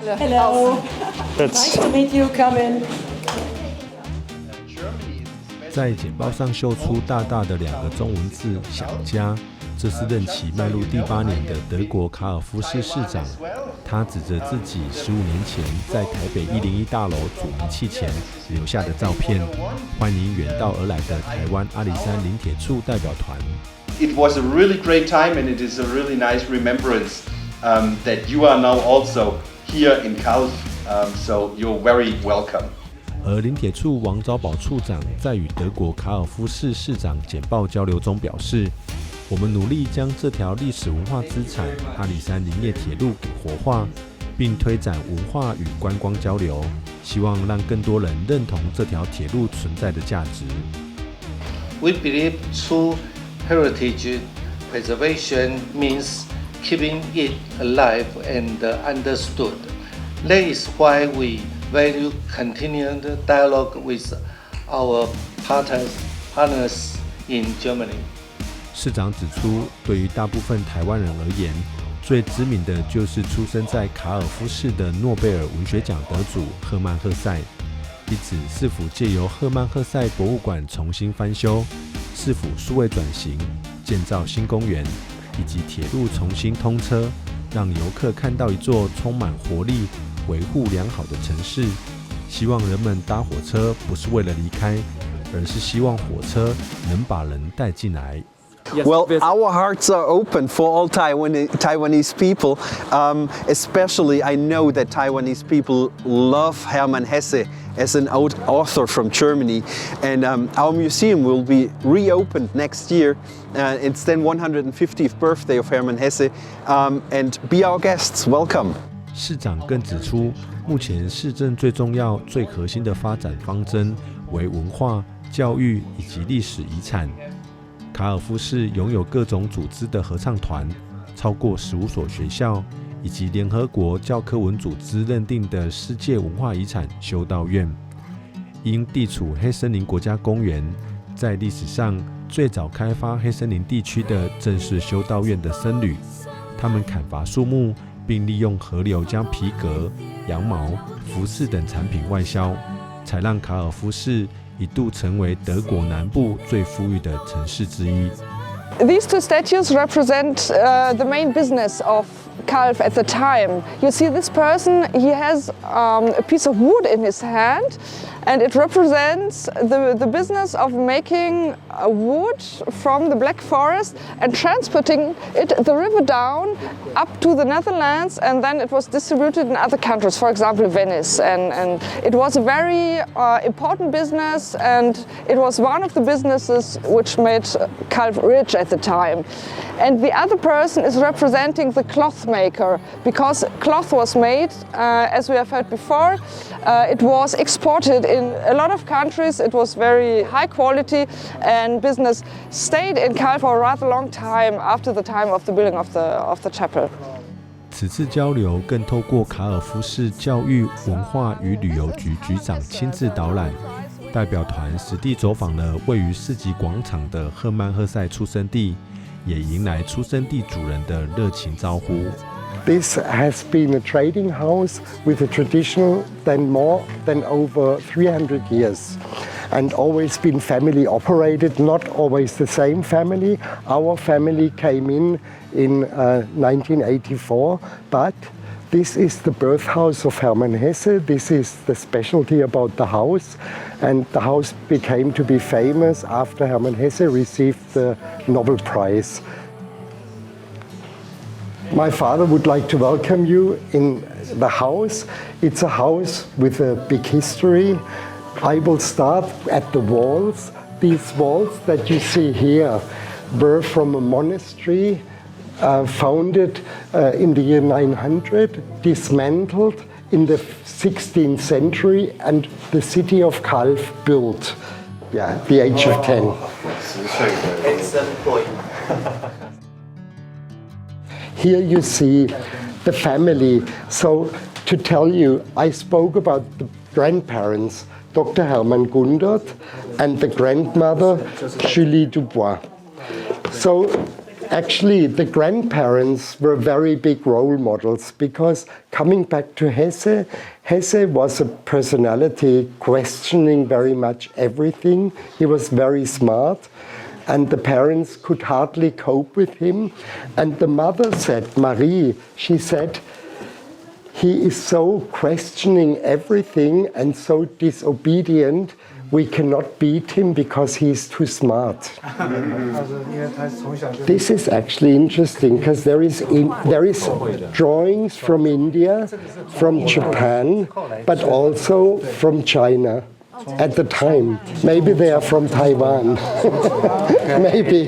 Hello. Nice to meet you. Come in. 在简報上秀出大大的2個中文字“想家”，這是任期邁入第8年的德國卡爾夫市市長。他指着自己15年前在台北101大樓煮煤氣前留下的照片，歡迎遠道而來的台灣阿里山林鐵處代表團。It was a really great time, and it is a really nice remembrance that you are now also here in Calw, so you're very welcome. 而林鐵處王昭寶處長在與德國卡爾夫市市長簡報交流中表示，我們努力將這條歷史文化資產阿里山林業鐵路給活化，並推展文化與觀光交流，希望讓更多人認同這條鐵路存在的價值。We believe true heritage preservation means keeping it alive and understood. That is why we value continued dialogue with our partners in Germany. 市長指出，对於大部分台灣人而言，最知名的就是出生在卡爾夫市的諾貝爾文學獎得主赫曼·赫塞。因此，市府借由赫曼·赫塞博物館重新翻修、市府數位轉型、建造新公園，以及鐵路重新通車，讓遊客看到一座充滿活力、維護良好的城市。希望人們搭火車不是為了離開，而是希望火車能把人帶進來。Well, our hearts are open for all Taiwanese people. Especially, I know that Taiwanese people love Hermann Hesse as an author from Germany, and our museum will be reopened next year. It's the 150th birthday of Hermann Hesse, and be our guests. Welcome. 市長更指出，目前市政最重要、最核心的发展方針為文化、教育以及歷史遺產。卡爾夫市擁有各種組織的合唱團，超過15所學校，以及聯合國教科文組織認定的世界文化遺產修道院。因地處黑森林國家公園，在歷史上最早開發黑森林地區的正是修道院的僧侶，他們砍伐樹木，並利用河流將皮革、羊毛、服飾等產品外銷，才讓卡爾夫市一度成為德國南部最富裕的城市之一。These two statues represent the main business of Calw at the time. You see this person, he has a piece of wood in his hand, and it represents the business of making wood from the Black Forest and transporting it the river down up to the Netherlands, and then it was distributed in other countries, for example Venice. And it was a very important business, and it was one of the businesses which made Calw rich at the time. And the other person is representing the cloth maker, because cloth was made, as we have heard before, it was exported in a lot of countries. It was very high quality, and business stayed in Calw for a rather long time after the time of the building of the chapel. 此次交流更透過卡爾夫市教育、文化與旅遊局局長親自導覽，代表團實地走訪了位於市集廣場的赫曼·赫塞出生地，也迎來出生地主人的熱情招呼。This has been a trading house with a tradition more than over 300 years, and always been family operated, not always the same family. Our family came in 1984, but this is the birthhouse of Hermann Hesse. This is the specialty about the house, and the house became to be famous after Hermann Hesse received the Nobel Prize. My father would like to welcome you in the house. It's a house with a big history. I will start at the walls. These walls that you see here were from a monastery founded in the year 900, dismantled in the 16th century, and the city of Calw built. Yeah, the age of 10. Excellent point. Here you see the family. So to tell you, I spoke about the grandparents, Dr. Hermann Gundert, and the grandmother, Julie Dubois. So Actually, the grandparents were very big role models because coming back to Hesse, Hesse was a personality questioning very much everything. He was very smart and the parents could hardly cope with him. And the mother said, Marie, she said, he is so questioning everything and so disobedient, we cannot beat him because he is too smart. This is actually interesting because there is drawings from India, from Japan, but also from China at the time. Maybe they are from Taiwan. maybe.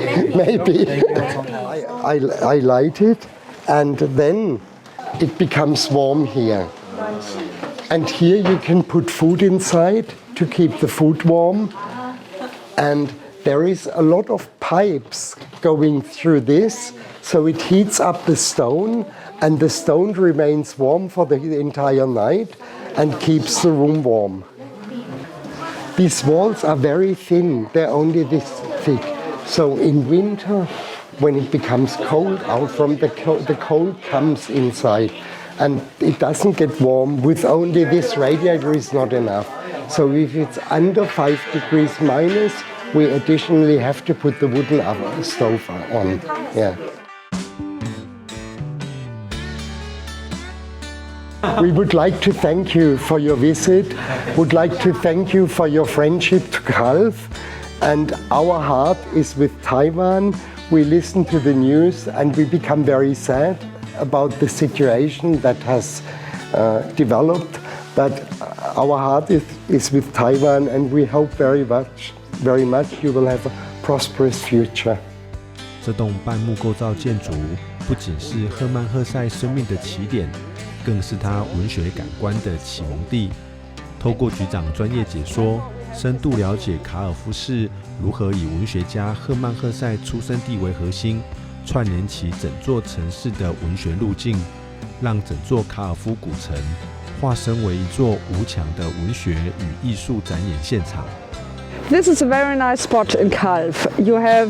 I light it and then it becomes warm here. And here you can put food inside to keep the food warm. And there is a lot of pipes going through this, so it heats up the stone and the stone remains warm for the entire night and keeps the room warm. These walls are very thin, they're only this thick. So in winter, when it becomes cold out from the cold comes inside. And it doesn't get warm. With only this radiator is not enough. So if it's under 5 degrees minus, we additionally have to put the wooden oven stove on. Yeah. We would like to thank you for your visit. Would like to thank you for your friendship to Calw. And our heart is with Taiwan. We listen to the news and we become very sad about the situation that has developed, but our heart is with Taiwan and we hope very much you will have a prosperous future. 這棟半木構造建築不僅是赫曼·赫塞生命的起點，更是他文學感官的啟蒙地。透過局長專業解說，深度了解卡爾夫市如何以文學家赫曼·赫塞出生地為核心，串聯起整座城市的文學路徑，讓整座卡爾夫古城化身為一座無牆的文學與藝術展演現場。This is a very nice spot in Calw. You have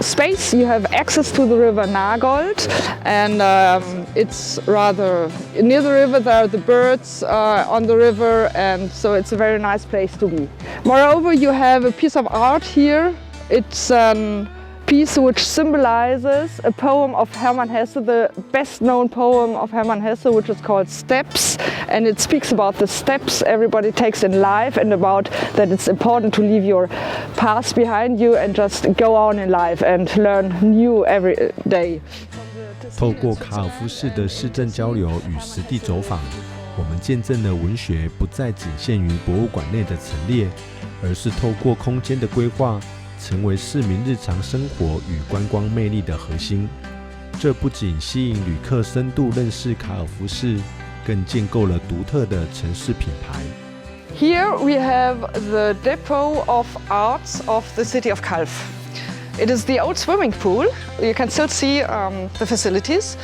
space, you have access to the river Nagold, and it's rather near the river. There are the birds on the river, and so it's a very nice place to be. Moreover, you have a piece of art here. It's a piece which symbolizes a poem of Hermann Hesse, the best known poem of Hermann Hesse, which is called Steps, and it speaks about the steps everybody takes in life and about that it's important to leave your past behind you and just go on in life and learn new every day. 透過卡爾夫市的市政交流與實地走訪，我們見證了文學不再僅限於博物館內的陳列，而是透過空間的規劃，成為市民日常生活與觀光魅力的核心。這不僅吸引旅客深度認識卡爾夫市，更建構了獨特的城市品牌。Here we have the depot of arts of the city of Calw. It is the old swimming pool. You can still see the facilities.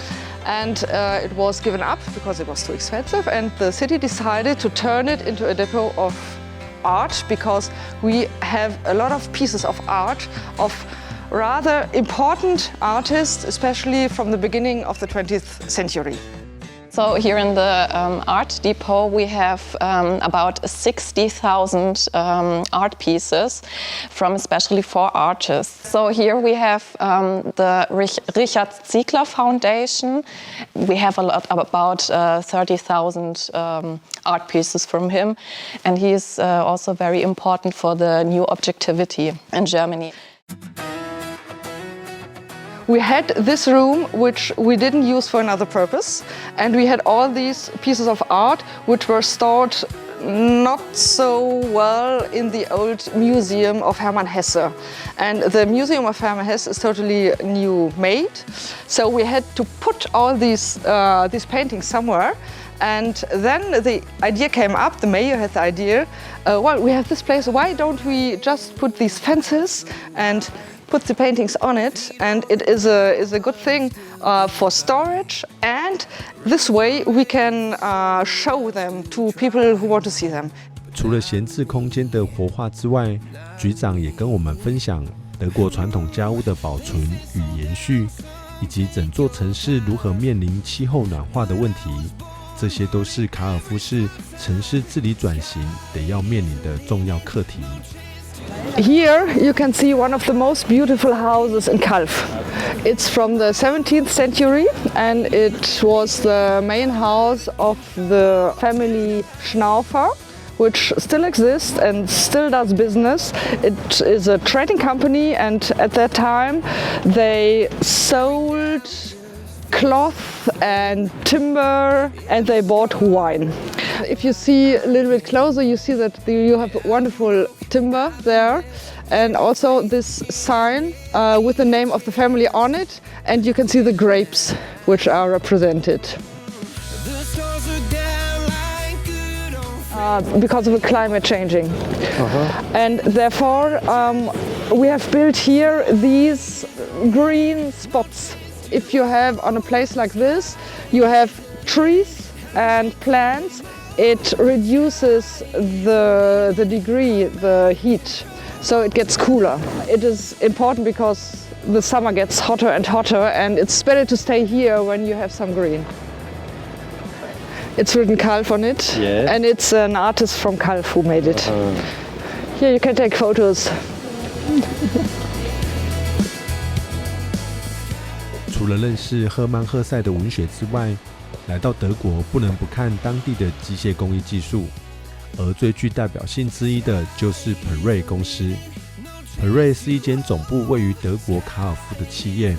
And it was given up because it was too expensive, and the city decided to turn it into a depot of art because we have a lot of pieces of art of rather important artists, especially from the beginning of the 20th century. So here in the art depot we have about 60,000 art pieces from especially 4 artists. So here we have the Richard Ziegler Foundation. We have a lot, about 30,000 art pieces from him, and he is also very important for the new objectivity in Germany. We had this room which we didn't use for another purpose, and we had all these pieces of art which were stored not so well in the old museum of Hermann Hesse. And the museum of Hermann Hesse is totally new made, so we had to put all these paintings somewhere. And then the idea came up, the mayor had the idea, well, we have this place, why don't we just put these fences and put the paintings on it, and it is a good thing for storage, and this way we can show them to people who want to see them. 除了閒置空間的活化之外，局長也跟我們分享德國傳統家屋的保存與延續。以及整座城市如何面臨氣候暖化的問題，這些都是卡爾夫市城市治理轉型得要面臨的重要課題。Here you can see one of the most beautiful houses in Calw. It's from the 17th century and it was the main house of the family Schnaufer, which still exists and still does business. It is a trading company and at that time they sold cloth and timber and they bought wine. If you see a little bit closer, you see that you have wonderful timber there and also this sign with the name of the family on it, and you can see the grapes which are represented. Because of the climate changing. And therefore we have built here these green spots. If you have on a place like this, you have trees and plants, it reduces the degree, the heat, so it gets cooler. It is important because the summer gets hotter and hotter and it's better to stay here when you have some green. It's written Calw on it, and it's an artist from Calw who made it. Here you can take photos. 除了認識赫曼赫塞的文學之外，來到德國不能不看當地的機械工藝技術，而最具代表性之一的就是 Perret 公司。Perret 是一間總部位於德國卡爾夫的企業，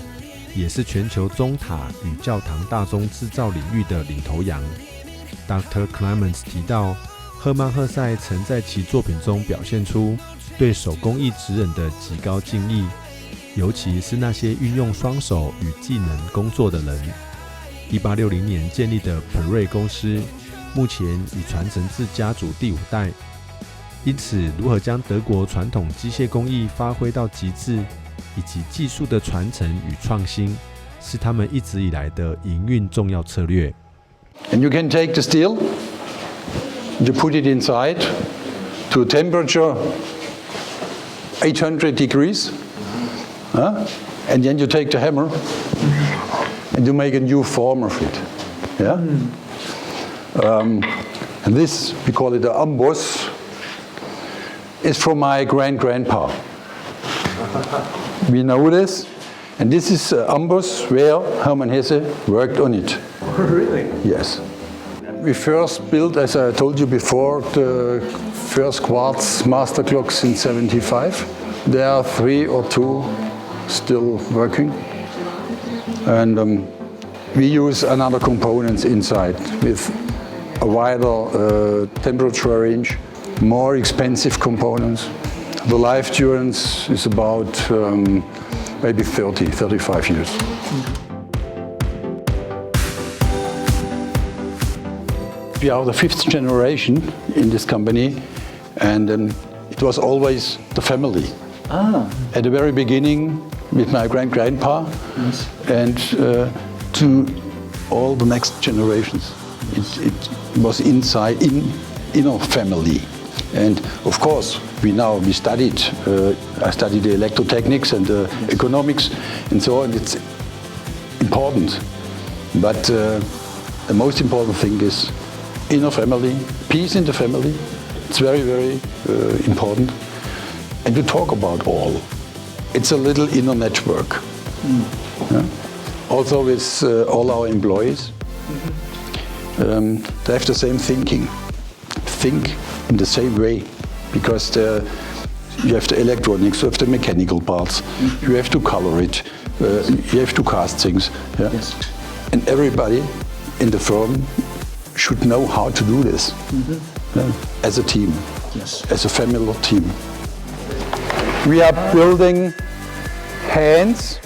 也是全球鐘塔與教堂大鐘製造領域的領頭羊。Dr. Clemens 提到，赫曼赫塞曾在其作品中表現出對手工藝職人的極高敬意，尤其是那些運用雙手與技能工作的人。1860年建立的 Perret 公司，目前已傳承至家族第5代。因此，如何將德國傳統機械工藝發揮到極致，以及技術的傳承與創新，是他們一直以來的營運重要策略。And you can take the steel, you put it inside to a temperature 800 degrees, and then you take the hammer and you make a new form of it. Yeah? And this, we call it an amboss, is from my grand-grandpa. We know this, and this is an amboss where Hermann Hesse worked on it. Really? Yes. We first built, as I told you before, the first quartz master clocks in '75. There are 3 or 2 still working. And we use another components inside with a wider temperature range, more expensive components. The life durance is about maybe 35 years. We are the 5th generation in this company, and it was always the family. At the very beginning with my grand-grandpa, and to all the next generations. It was inside, in our family. And of course, we studied, I studied the electrotechnics and economics and so on. It's important. But the most important thing is in a family, peace in the family. It's very, very important. And to talk about all. It's a little inner network. Yeah? Also with all our employees. They have the same thinking. Think in the same way. Because you have the electronics, you have the mechanical parts, you have to color it, you have to cast things. Yeah? Yes. And everybody in the firm should know how to do this as a team, as a family team. We are building hands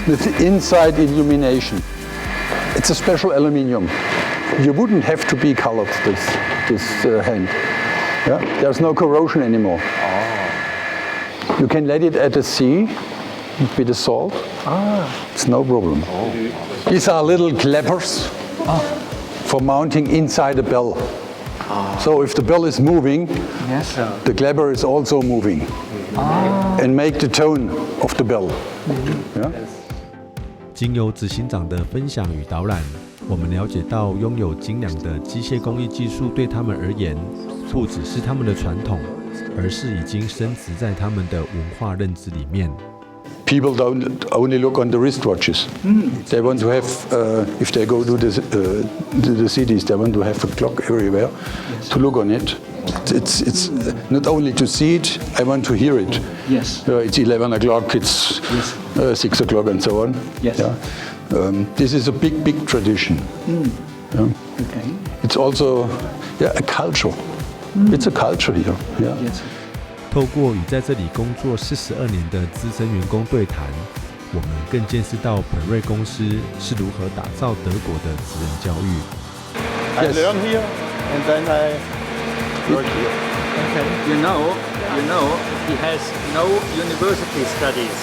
with inside illumination. It's a special aluminium. You wouldn't have to be colored this hand. Yeah? There's no corrosion anymore. You can let it at the sea with the salt. It's no problem. These are little clappers for mounting inside the bell. So if the bell is moving, the clapper is also moving and make the tone of the bell. Yeah? 經由執行長的分享與導覽，我們了解到擁有精良的機械工藝技術對他們而言，不只是他們的傳統，而是已經深植在他們的文化認知裡面。People don't only look on the wristwatches. They want to have, if they go to the cities, they want to have a clock everywhere to look on it. It's not only to see it, I want to hear it. Yes. It's 11 o'clock, it's 6 o'clock and so on. Yes. Yeah. This is a big tradition. Yeah. Okay. It's also a culture. It's a culture here. Yeah. Yes. 透過與在這裡工作42年的資深員工對談，我們更見識到本瑞公司是如何打造德國的職人教育。I learn here and then I work here. Okay. You know, he has no university studies.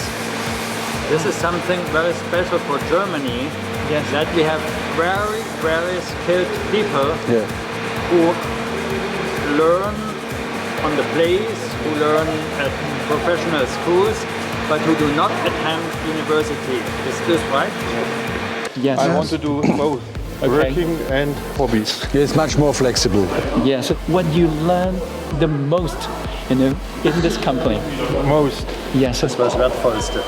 This is something very special for Germany. Yes. That we have very skilled people who learn on the place, who learn at professional schools, but who do not attend university. Is this right? Yes. I want to do both, working and hobbies. It's much more flexible. Yes. What do you learn the most in this company? Most. Yes. Das was wertvollste.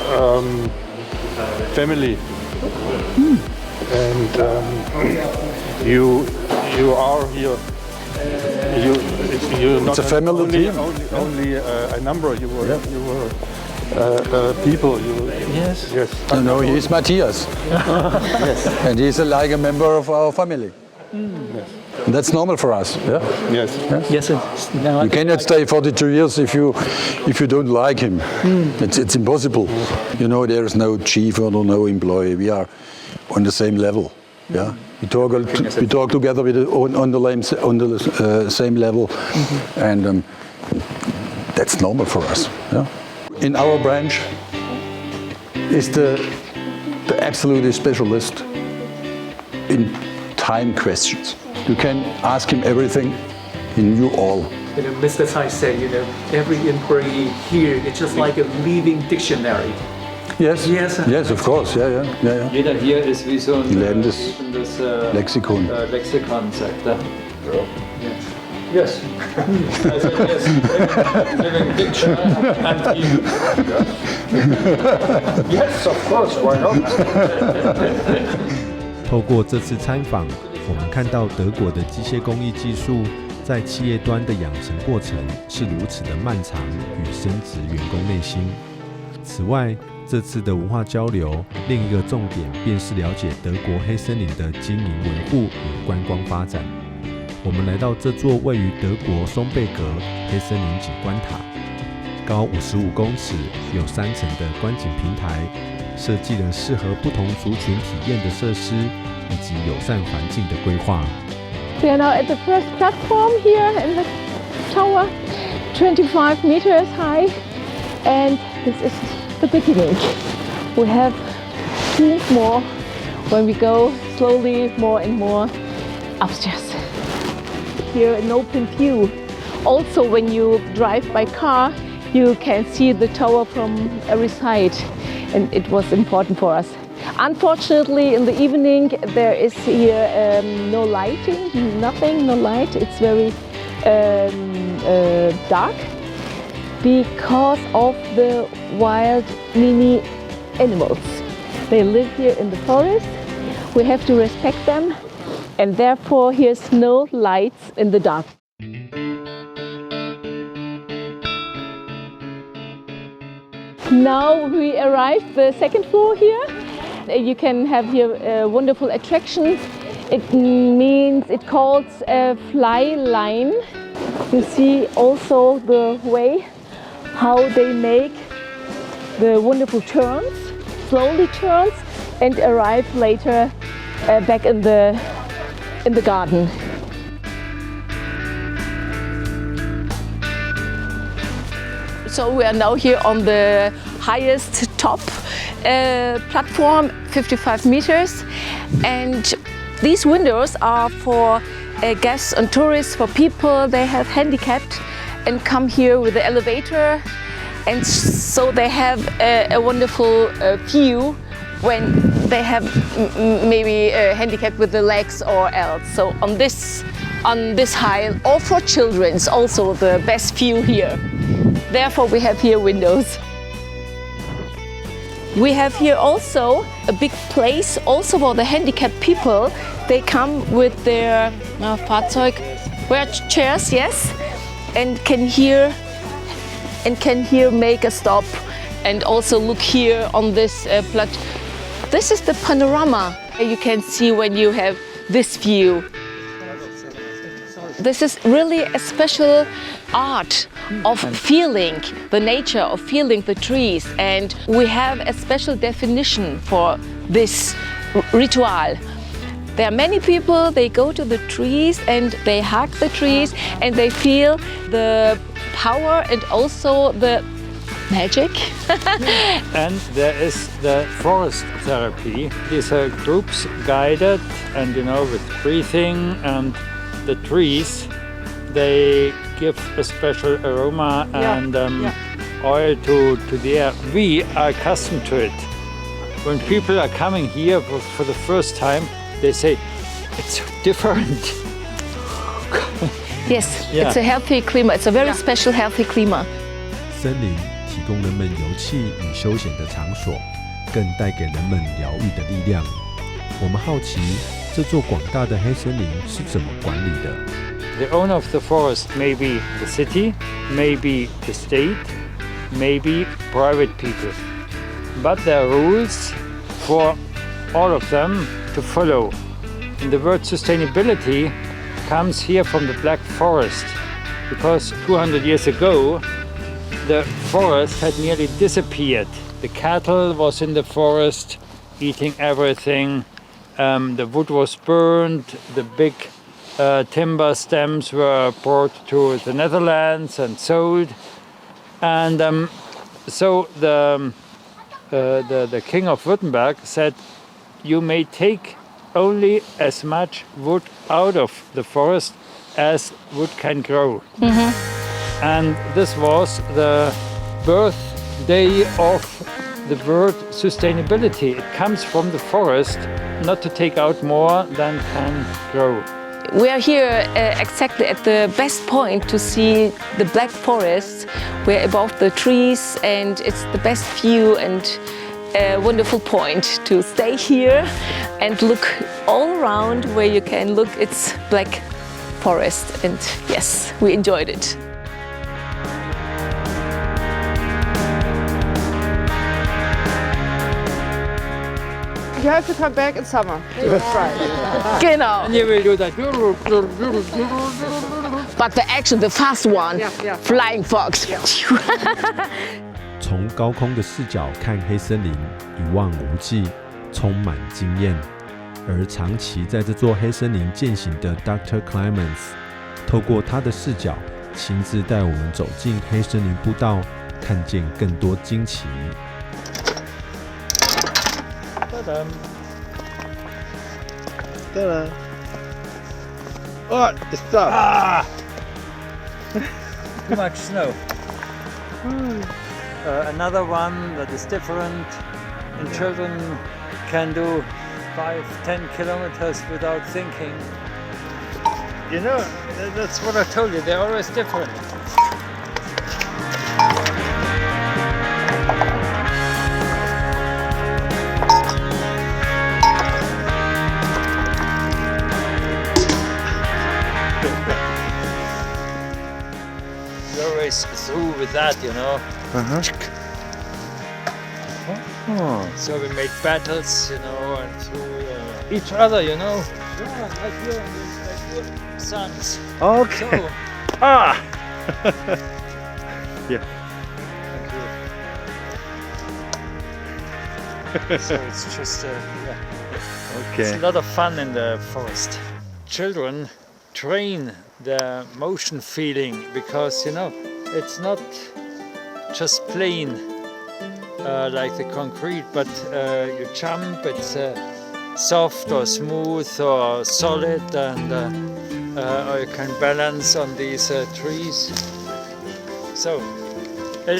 Family. And you are here. You're not a family team. Only a number. You were people. Yes. No, he's Matthias. Yes. And he's like a member of our family. Yes. And that's normal for us. Yeah? Yes. Yes. No, you cannot stay 42 years if you don't like him. It's impossible. You know, there is no chief or no employee. We are on the same level. Yeah. We talk together on the same level, and that's normal for us. Yeah? In our branch is the absolute specialist in time questions. You can ask him everything. He knew all. Mr. Tsai said, every employee here is just like a living dictionary. Yes. Yes, of course. Yeah. Jeder hier ist wie so ein lebendes Lexikon. Lexikon, sagt er. Yes. I said yes. Living dictionary. Yes, of course. Why not? 透過這次參訪，我們看到德國的機械工藝技術在企業端的養成過程是如此的漫長與深植員工內心。此外，這次的文化交流另一個重點便是了解德國黑森林的經營維護與觀光發展。我們來到這座位於德國松貝格黑森林景觀塔，高55公尺，有3層的觀景平台，設計了適合不同族群體驗的設施以及友善環境的規劃。We are now at the first platform here in the tower, 25 meters high, and this is the beginning. We have 2 more when we go slowly more and more upstairs. Here an open view. Also when you drive by car, you can see the tower from every side, and it was important for us. Unfortunately, in the evening there is here no lighting, no light. It's very dark because of the wild mini animals. They live here in the forest. We have to respect them, and therefore here's no lights in the dark. Now we arrived the second floor here. You can have here wonderful attractions. It means it calls a fly line. You see also the way how they make the wonderful turns, slowly turns, and arrive later back in the garden. So we are now here on the highest top platform, 55 meters, and these windows are for guests and tourists, for people they have handicapped and come here with the elevator, and so they have a wonderful view when they have maybe a handicap with the legs or else. So on this height, or for children, it's also the best view here. Therefore, we have here windows. We have here also a big place also for the handicapped people. They come with their Fahrzeug, chairs, yes, and can here make a stop and also look here on this plot. This is the panorama you can see when you have this view. This is really a special art of feeling the nature, of feeling the trees, and we have a special definition for this ritual. There are many people, they go to the trees and they hug the trees and they feel the power and also the magic. And there is the forest therapy. These are groups guided and with breathing, and the trees, they give a special aroma and oil to the air. We are accustomed to it. When people are coming here for the first time, they say, it's different. Yes, it's a healthy climate. It's a very special healthy climate. 森林提供人们游憩与休闲的场所，更带给人们疗愈的力量。我们好奇，这座广大的黑森林是怎么管理的？ The owner of the forest may be the city, maybe the state, maybe private people. But there are rules for all of them to follow. And the word sustainability comes here from the Black Forest, because 200 years ago the forest had nearly disappeared. The cattle was in the forest eating everything. The wood was burned, the big timber stems were brought to the Netherlands and sold. And so the king of Württemberg said, you may take only as much wood out of the forest as wood can grow. And this was the birthday of the word sustainability. It comes from the forest, not to take out more than can grow. We are here exactly at the best point to see the Black Forest. We're above the trees and it's the best view and a wonderful point to stay here and look all around where you can look. It's Black Forest, and yes, we enjoyed it. You have to come back in summer. Right. Genau. And you will do that. But the fast one, Flying Fox. 从高空的视角看黑森林，一望无际，充满惊豔。而长期在这座黑森林践行的 Dr. Clemens， 透過他的視角，親自帶我們走進黑森林步道，看見更多驚奇。Oh, stop! Ah! Too much snow. Another one that is different, and children can do 5-10 kilometers without thinking. That's what I told you, they're always different. You're always through with that, So we made battles, and through each other, Yeah, like your sons. Okay. So, Yeah. Thank you. So it's just, Okay. It's a lot of fun in the forest. Children train their motion feeling because, it's not just plain like the concrete, but you jump, it's soft or smooth or solid, and or you can balance on these trees. So you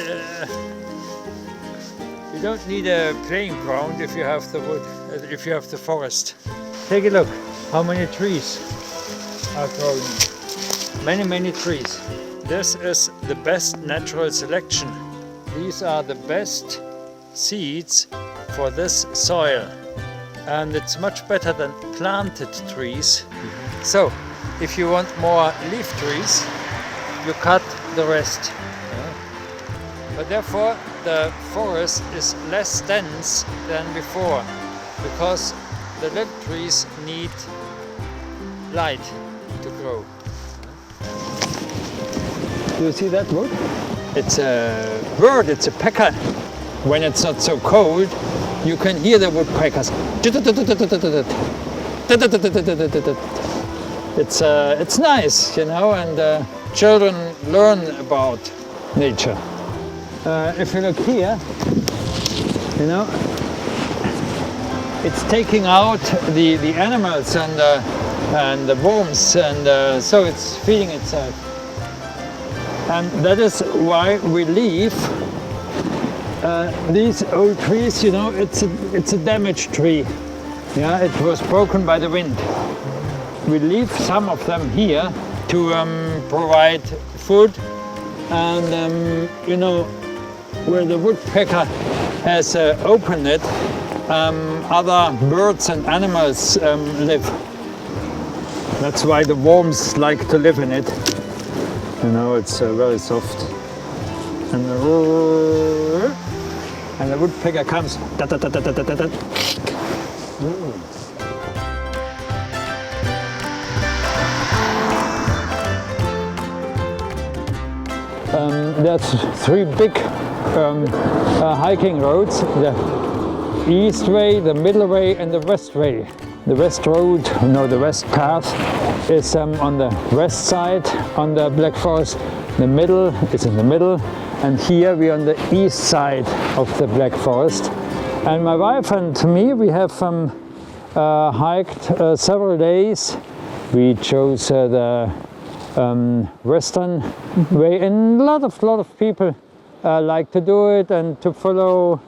don't need a playing ground if you have the wood. if you have the forest. Take a look how many trees are growing. Many, many trees. This is the best natural selection. These are the best seeds for this soil. And it's much better than planted trees. So, if you want more leaf trees, you cut the rest. But therefore, the forest is less dense than before, because the little trees need light to grow. Do you see that bird? It's a bird, it's a pecker. When it's not so cold, you can hear the woodpeckers. It's nice, you know, and children learn about nature. If you look here, you know, it's taking out the animals and the worms, and so it's feeding itself. And that is why we leave these old trees. You know, it's a damaged tree. Yeah, it was broken by the wind. We leave some of them here to provide food, and you know, where the woodpecker has opened it, other birds and animals live. That's why the worms like to live in it. You know, it's very soft. And the woodpecker comes. There's three big hiking roads: the east way, the middle way, and the west way. The west road, the west path, is on the west side on the Black Forest. The middle is in the middle, and here we are on the east side of the Black Forest. And my wife and me, we have hiked several days. We chose the western way, and a lot of people like to do it and to follow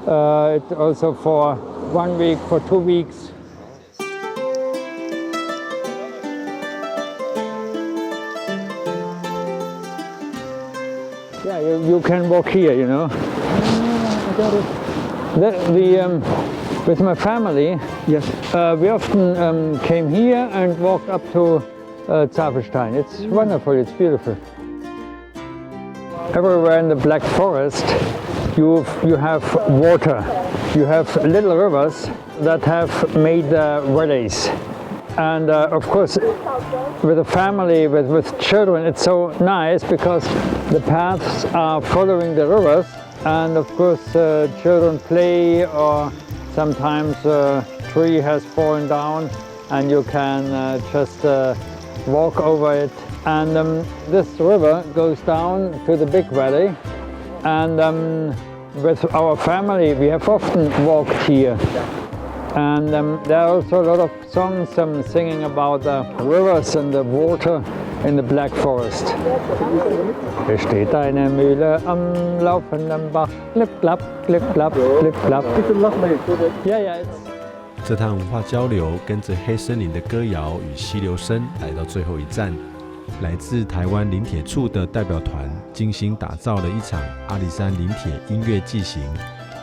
it also for 1 week, for 2 weeks. Yeah, you can walk here, you know. With my family, yes, we often came here and walked up to Zapfenstein. It's wonderful, it's beautiful. Everywhere in the Black Forest you have water. You have little rivers that have made valleys. And of course, with a family, with children, it's so nice because the paths are following the rivers. And of course, children play, or sometimes a tree has fallen down and you can just walk over it. And this river goes down to the big valley. And with our family, we have often walked here. And there are also a lot of songs singing about the rivers and the water in the Black Forest. Es steht eine Mühle am laufenden Bach, klipp, klapp, klipp, klapp, klipp, klapp. Yeah, 这趟文化交流跟着黑森林的歌谣與溪流聲來到最後一站，來自台灣林鐵處的代表團精心打造了一場阿里山林鐵音樂祭行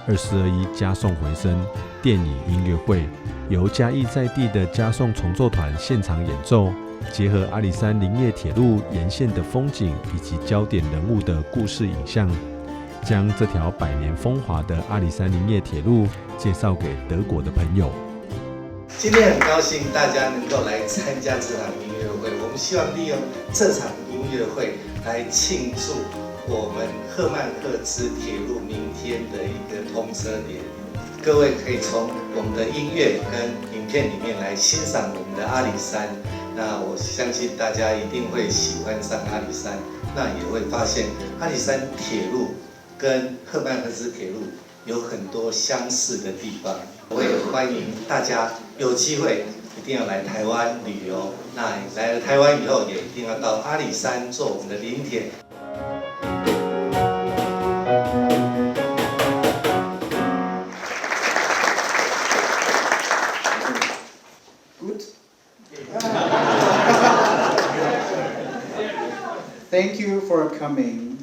2421嘉頌回聲電影音樂會，由嘉義在地的嘉頌重奏團現場演奏，結合阿里山林業鐵路沿線的風景以及焦點人物的故事影像，將這條百年風華的阿里山林業鐵路介紹給德國的朋友。今天很高興大家能夠來參加這場音樂會，我們希望利用這場音樂會來慶祝我們赫曼赫茲鐵路明天的一個通車典禮。各位可以從我們的音樂跟影片裡面來欣賞我們的阿里山，那我相信大家一定會喜歡上阿里山，那也會發現阿里山鐵路跟赫曼赫茲鐵路有很多相似的地方。我也歡迎大家有機會一定要來台灣旅遊，那來了台灣以後也一定要到阿里山做我們的林鐵。Gut? Thank you for coming.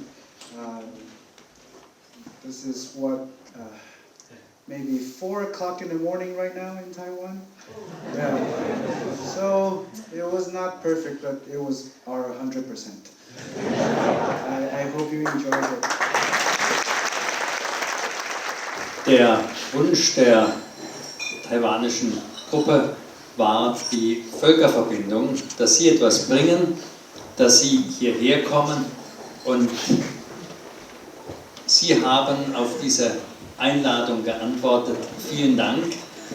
This is what, maybe 4 o'clock in the morning right now in Taiwan. Yeah. So it was not perfect, but it was our 100%. I hope you enjoyed it. Der Wunsch der taiwanischen Gruppe war die Völkerverbindung, dass sie etwas bringen, dass sie hierher kommen, und sie haben auf diese Einladung geantwortet. Vielen Dank.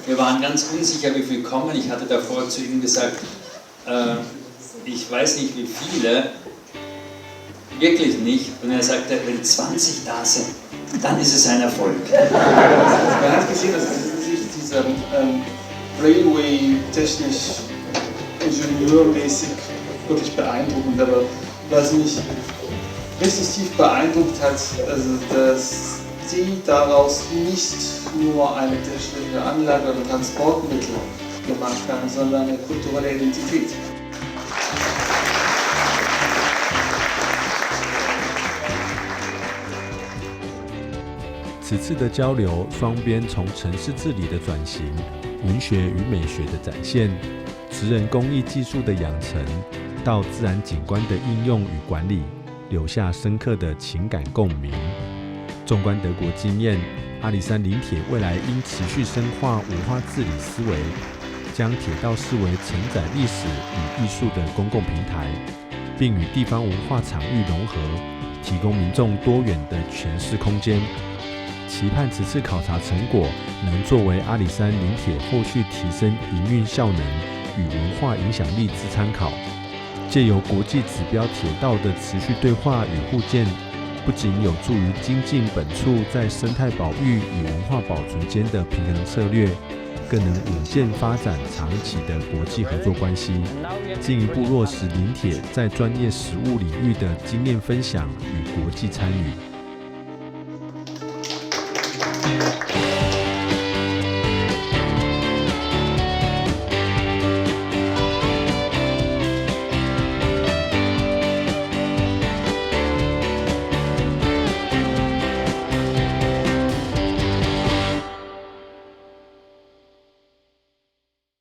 Wir waren ganz unsicher, wie viele kommen. Ich hatte davor zu Ihnen gesagt, ich weiß nicht wie viele, wirklich nicht. Und er sagte, wenn 20 da sind, dann ist es ein Erfolg. Man hat gesehen, dass sich dieser Railway technisch, ingenieurmäßig wirklich beeindruckend, aber was mich richtig tief beeindruckt hat, also dass sie daraus nicht nur eine technische Anlage oder Transportmittel gemacht haben, sondern eine kulturelle Identität.此次的交流，雙邊從城市治理的轉型、文學與美學的展現、職人工藝技術的養成，到自然景觀的應用與管理，留下深刻的情感共鳴。縱觀德國經驗，阿里山林鐵未來應持續深化文化治理思維，將鐵道視為承載歷史與藝術的公共平台，並與地方文化場域融合，提供民眾多元的詮釋空間。期盼此次考察成果能作為阿里山林鐵後續提升營運效能與文化影響力之參考，借由國際指標鐵道的持續對話與互鑑，不僅有助於精進本處在生態保育與文化保存間的平衡策略，更能穩健發展長期的國際合作關係，進一步落實林鐵在專業實務領域的經驗分享與國際參與。